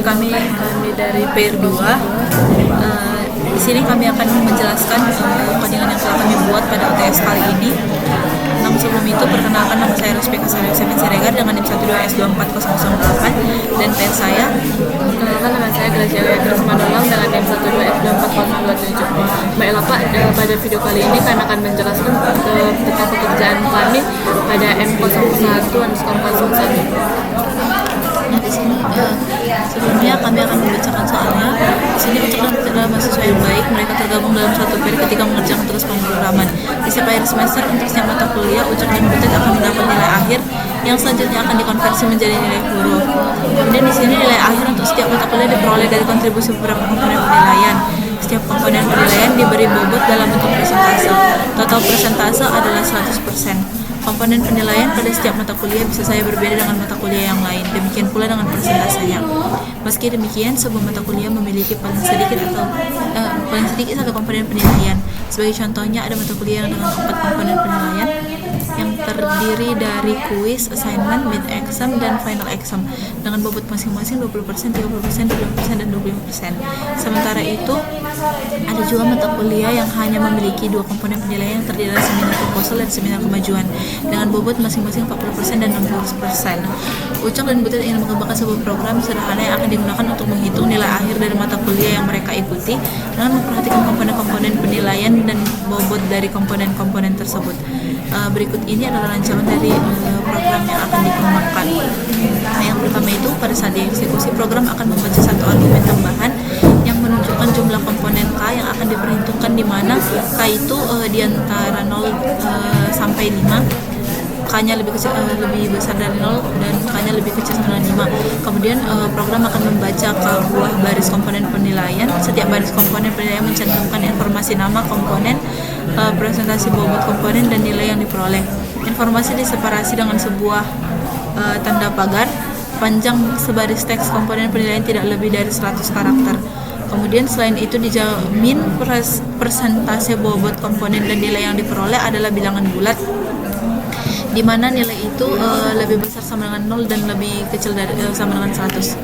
kami dari Pair 2. Di sini kami akan menjelaskan codingan yang telah kami buat pada UTS kali ini. Namun sebelum itu, perkenalkan nama saya Rospeka Semen Siregar dengan NIM 12S24008 dan pair saya. Perkenalkan nama saya Gracia Terus Mandolang dengan NIM 12S24027. Baiklah Pak, pada video kali ini kami akan menjelaskan tentang pekerjaan kami pada M01_01. Nah, di sini sebelumnya kami akan membacakan soalnya. Di sini Ucok dan Putra adalah mahasiswa yang baik. Mereka tergabung dalam suatu pair ketika mengerjakan tugas pemrograman. Di setiap akhir semester untuk setiap mata kuliah, Ucok dan Putra akan mendapat nilai akhir yang selanjutnya akan dikonversi menjadi nilai huruf. Kemudian di sini nilai akhir untuk setiap mata kuliah diperoleh dari kontribusi beberapa komponen penilaian. Setiap komponen penilaian diberi bobot dalam bentuk persentase. Total persentase adalah 100%. Komponen penilaian pada setiap mata kuliah bisa saja berbeda dengan mata kuliah yang lain. Demikian pula dengan persentasenya. Meski demikian, sebuah mata kuliah memiliki paling sedikit satu komponen penilaian. Sebagai contohnya, ada mata kuliah yang dengan 4 komponen penilaian yang terdiri dari kuis, assignment, mid exam, dan final exam dengan bobot masing-masing 20%, 30%, 20%, dan 25%. Sementara itu, ada juga mata kuliah yang hanya memiliki 2 komponen penilaian yang terdiri dari seminar proposal dan seminar kemajuan dengan bobot masing-masing 40% dan 60%. Ucok dan Butet ingin mengembangkan sebuah program sederhana yang akan digunakan untuk menghitung nilai akhir dari mata kuliah yang mereka ikuti dengan memperhatikan komponen-komponen penilaian dan bobot dari komponen-komponen tersebut. Berikut ini adalah rancangan dari program yang akan dikembangkan. Nah, yang pertama itu, pada saat dieksekusi, program akan membaca satu argumen tambahan yang menunjukkan jumlah komponen K yang akan diperhitungkan, di mana K itu di antara 0 sampai 5. K-nya lebih besar dari 0 dan K-nya lebih kecil dari 5. Kemudian program akan membaca ke buah baris komponen penilaian. Setiap baris komponen penilaian mencantumkan informasi nama komponen, presentasi bobot komponen, dan nilai yang diperoleh. Informasi diseparasi dengan sebuah tanda pagar. Panjang sebaris teks komponen penilaian tidak lebih dari 100 karakter. Kemudian selain itu dijamin persentase bobot komponen dan nilai yang diperoleh adalah bilangan bulat, di mana nilai itu lebih besar sama dengan 0 dan lebih kecil dari sama dengan 100.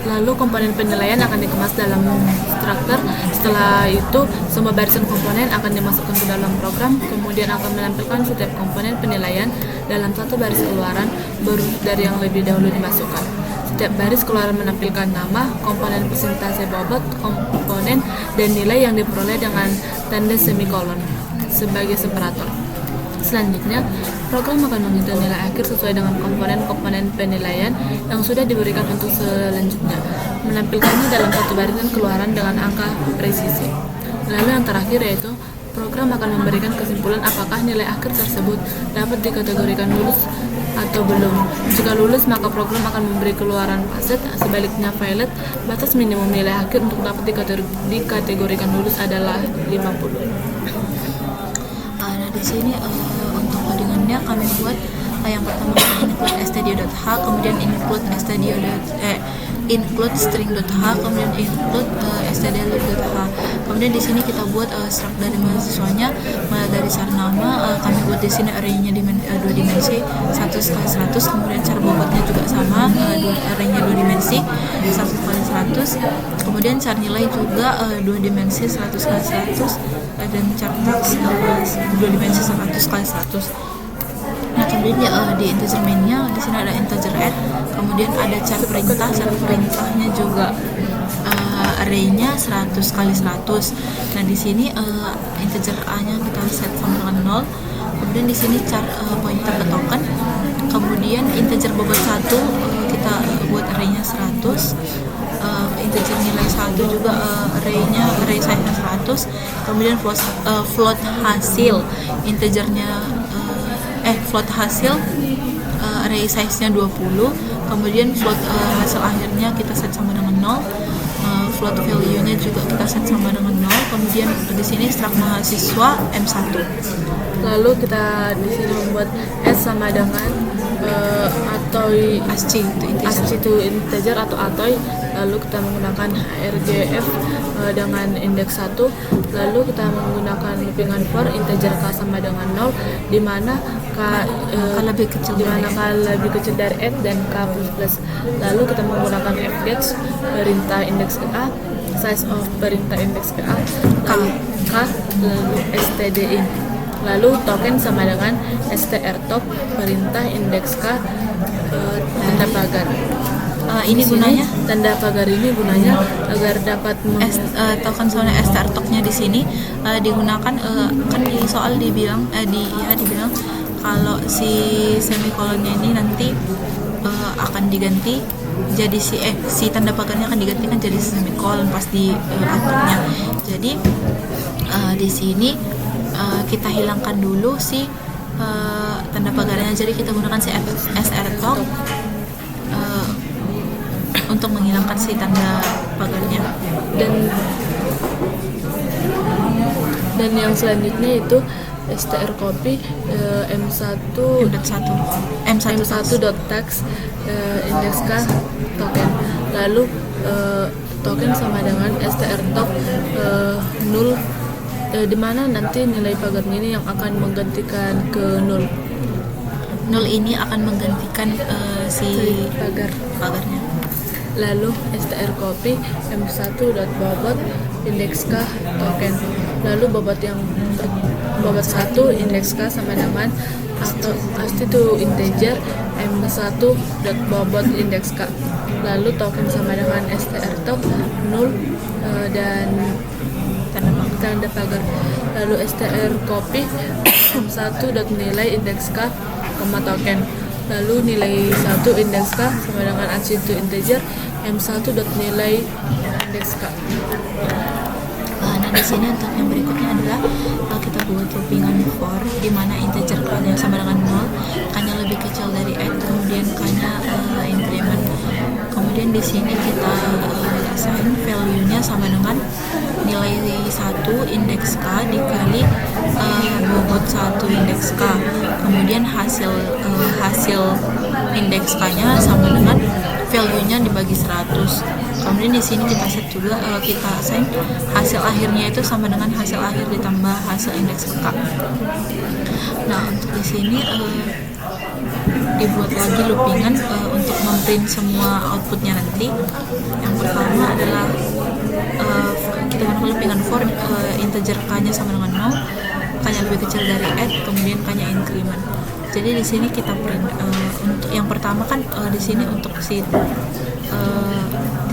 Lalu komponen penilaian akan dikemas dalam struktur. Setelah itu, semua barisan komponen akan dimasukkan ke dalam program, kemudian akan menampilkan setiap komponen penilaian dalam satu baris keluaran baru dari yang lebih dahulu dimasukkan. Setiap baris keluaran menampilkan nama, komponen persentase bobot, komponen, dan nilai yang diperoleh dengan tanda semikolon sebagai separator. Selanjutnya, program akan menghitung nilai akhir sesuai dengan komponen-komponen penilaian yang sudah diberikan untuk selanjutnya, menampilkannya dalam satu barisan keluaran dengan angka presisi. Lalu yang terakhir yaitu, program akan memberikan kesimpulan apakah nilai akhir tersebut dapat dikategorikan lulus atau belum. Jika lulus, maka program akan memberi keluaran paset. Sebaliknya, failet, batas minimum nilai akhir untuk dapat dikategorikan lulus adalah 50. Nah, di sini untuk codingannya kami buat yang pertama include stdio.h, kemudian include string.h, kemudian include stdloop.h. Kemudian di sini kita buat struct dari mahasiswanya, mulai dari char nama. Kami buat di sini arraynya 2 dimensi 100x100, kemudian char bobotnya juga sama, arraynya 2 dimensi 100x100, kemudian char nilai juga 2 dimensi 100x100, dan char tax 2 dimensi 100x100. Nah, kemudian di integer mainnya di sini ada integer add, kemudian ada char perintahnya juga arraynya 100x100. Nah, di sini integer a-nya kita set sama dengan 0. Kemudian di sini char pointer ke token. Kemudian integer bobot 1 kita buat arraynya 100. Integer nilai 1 juga array size-nya 100. Kemudian float hasil integernya float hasil array size-nya 20. Kemudian float hasil akhirnya kita set sama dengan 0. Float value-nya juga kita set sama dengan 0. Kemudian di sini struct mahasiswa M1. Lalu kita di sini membuat S sama dengan ASCII itu integer atau atoy. Lalu kita menggunakan hrgf dengan indeks 1, lalu kita menggunakan loopingan for integer k sama dengan 0, di mana k lebih kecil dari x dan k plus. Lalu kita menggunakan fgets perintah indeks a, size of perintah indeks a k, lalu stdin. Lalu token sama dengan strtop perintah indeks k tanda pagar. Ini gunanya tanda pagar ini gunanya agar dapat token soalnya strtop-nya di sini digunakan kan di soal dibilang kalau si semikolonnya ini nanti akan diganti jadi si tanda pagarnya akan digantikan jadi semikolon pas di outputnya. Jadi di sini kita hilangkan dulu si tanda pagarnya, jadi kita gunakan si strtop untuk menghilangkan si tanda pagarnya. Dan yang selanjutnya itu strcopy m1.tax indeks k token. Lalu token sama dengan strtop null, di mana nanti nilai pagarnya ini yang akan menggantikan ke null. Null ini akan menggantikan si pagarnya. Lalu strcopy m1.bobot indeks k token. Lalu bobot 1 indeks k sama dengan asti to integer m1.bobot indeks k. Lalu token sama dengan strtop null dan tanda pagar. Lalu strcopy m1.nilai indeks k token. Lalu nilai 1 indeks k sama dengan asti to integer m1.nilai indeks k. Nah, di sini untuk yang berikutnya adalah kita buat loopingan for di mana integer k-nya sama dengan 0, k-nya lebih kecil dari x, kemudian k-nya increment. Kemudian di sini kita assign value-nya sama dengan nilai 1 indeks k dikali bobot 1 indeks k. Kemudian hasil indeks k-nya sama dengan value-nya dibagi 100. Kemudian di sini kita set juga kita assign hasil akhirnya itu sama dengan hasil akhir ditambah hasil indeks k. Nah, untuk di sini dibuat lagi loopingan untuk memprint semua outputnya nanti. Yang pertama adalah kita gunakan loopingan for integer k-nya sama dengan 0, k-nya lebih kecil dari x, kemudian k-nya increment. Jadi di sini kita print untuk yang pertama kan di sini untuk di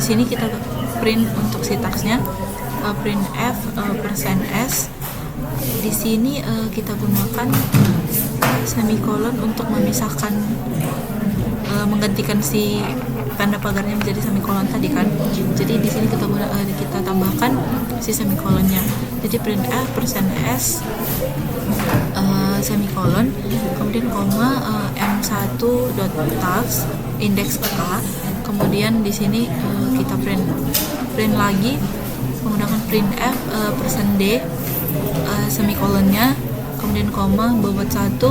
sini kita print untuk syntaxnya print f %s. Di sini kita gunakan semikolon untuk memisahkan menggantikan si tanda pagarnya menjadi semikolon tadi kan. Jadi di sini kita tambahkan si semikolonnya. Jadi print f %s semikolon, kemudian koma m1.tax indeks k. Kemudian di sini kita print lagi menggunakan printf %d semikolonnya, kemudian koma bobot 1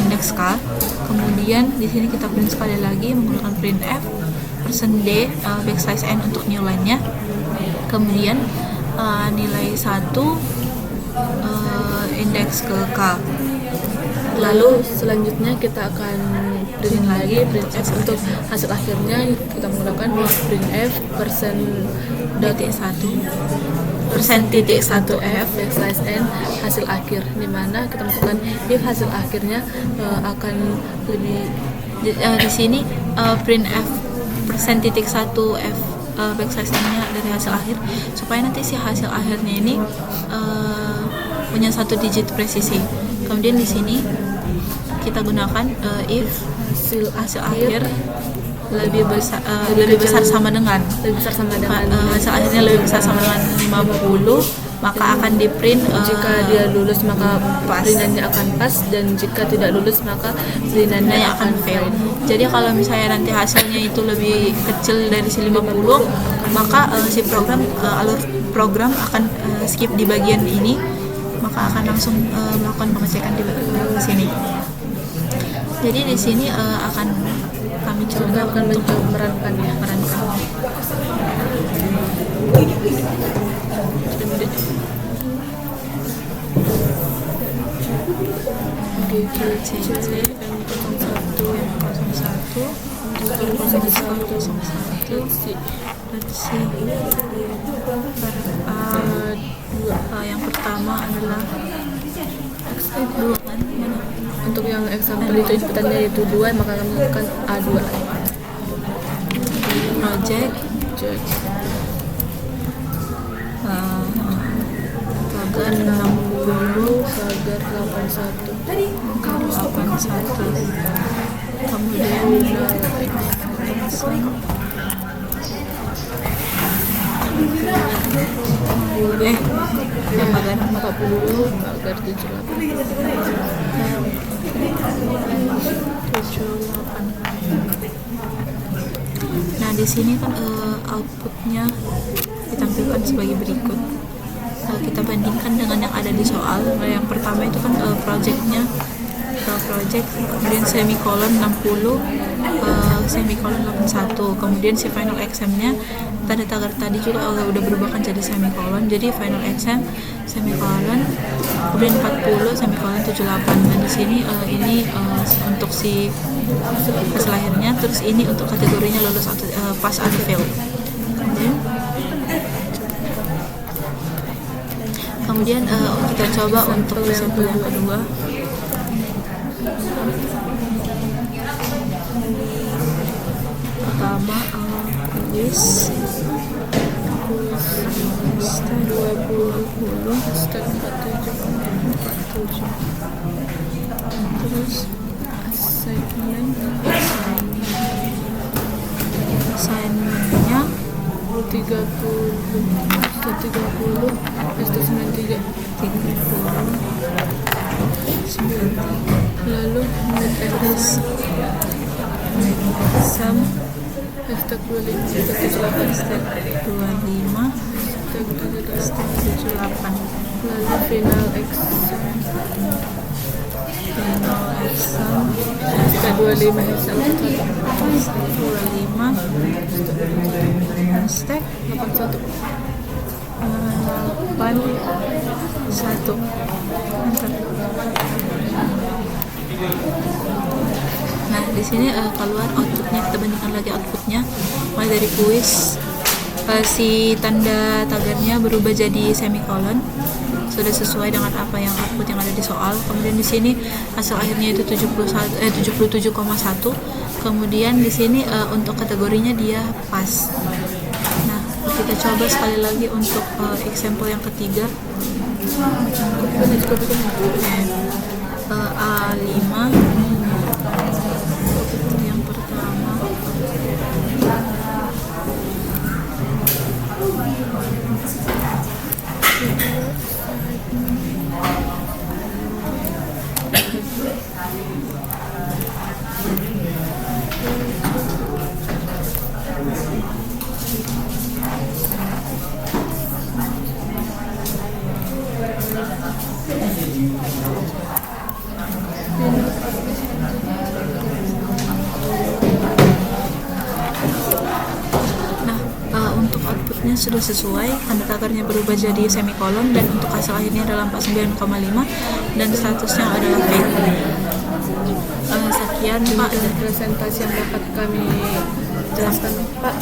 indeks k. Kemudian di sini kita print sekali lagi menggunakan printf %d backslash n untuk new line-nya. Kemudian nilai 1 indeks ke k. Lalu selanjutnya kita akan print lagi printf untuk hasil akhirnya. Kita menggunakan printf %1f backslash n hasil akhir, di mana kita masukkan if hasil akhirnya akan lebih di sini printf %1f backslash n-nya dari hasil akhir supaya nanti si hasil akhirnya ini punya 1 digit presisi. Kemudian di sini kita gunakan if hasil akhir lebih besar sama dengan hasil akhirnya lebih besar sama dengan 50, maka akan di print jika dia lulus maka printannya akan pas, dan jika tidak lulus maka printannya akan fail. Jadi kalau misalnya nanti hasilnya itu lebih kecil dari si 50, maka si alur program akan skip di bagian ini, maka akan langsung melakukan pengecekan di sini. Jadi di sini kami coba mencoba merankannya. GGCC yang 01 yang 01 versi yang pertama adalah X2 kan mana? Untuk yang example itu inputannya itu 2, maka kami akan A2. Project pagar 60 pagar 81 kemudian yang pagar 40 pagar 78. Nah, di sini kan outputnya ditampilkan sebagai berikut. Kita bandingkan dengan yang ada di soal. Yang pertama itu kan project, kemudian semikolon 60, semikolon 81, kemudian si final exam-nya tanda tagar tadi juga udah berubahkan jadi semikolon, jadi final exam semikolon, kemudian 40 semikolon 78. Nah, di sini ini untuk si pas lahirnya, terus ini untuk kategorinya lulus atau pass atau fail. Kemudian kita coba untuk sampel yang kedua. Pertama quiz step 20 step 47 terus assignmentnya 30 93 lalu exam hashtag 25 step 25 step 78 lalu final exam hashtag 25 hashtag 81 1. Nah, di sini keluar outputnya, kita bandingkan lagi outputnya. Mulai dari kuis, si tanda tagarnya berubah jadi semikolon, sudah sesuai dengan apa yang output yang ada di soal. Kemudian di sini hasil akhirnya itu 77,1. Kemudian di sini untuk kategorinya dia pas. Nah, kita coba sekali lagi untuk example yang ketiga. A5 yang pertama untuk outputnya sudah sesuai, tanda tagarnya berubah jadi semikolon, dan untuk hasil akhirnya adalah 49,5 dan statusnya adalah fail. Sekian Pak presentasi yang dapat kami jelaskan Pak.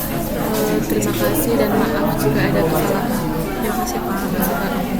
Terima kasih dan maaf jika ada kesalahan. Terima kasih Pak.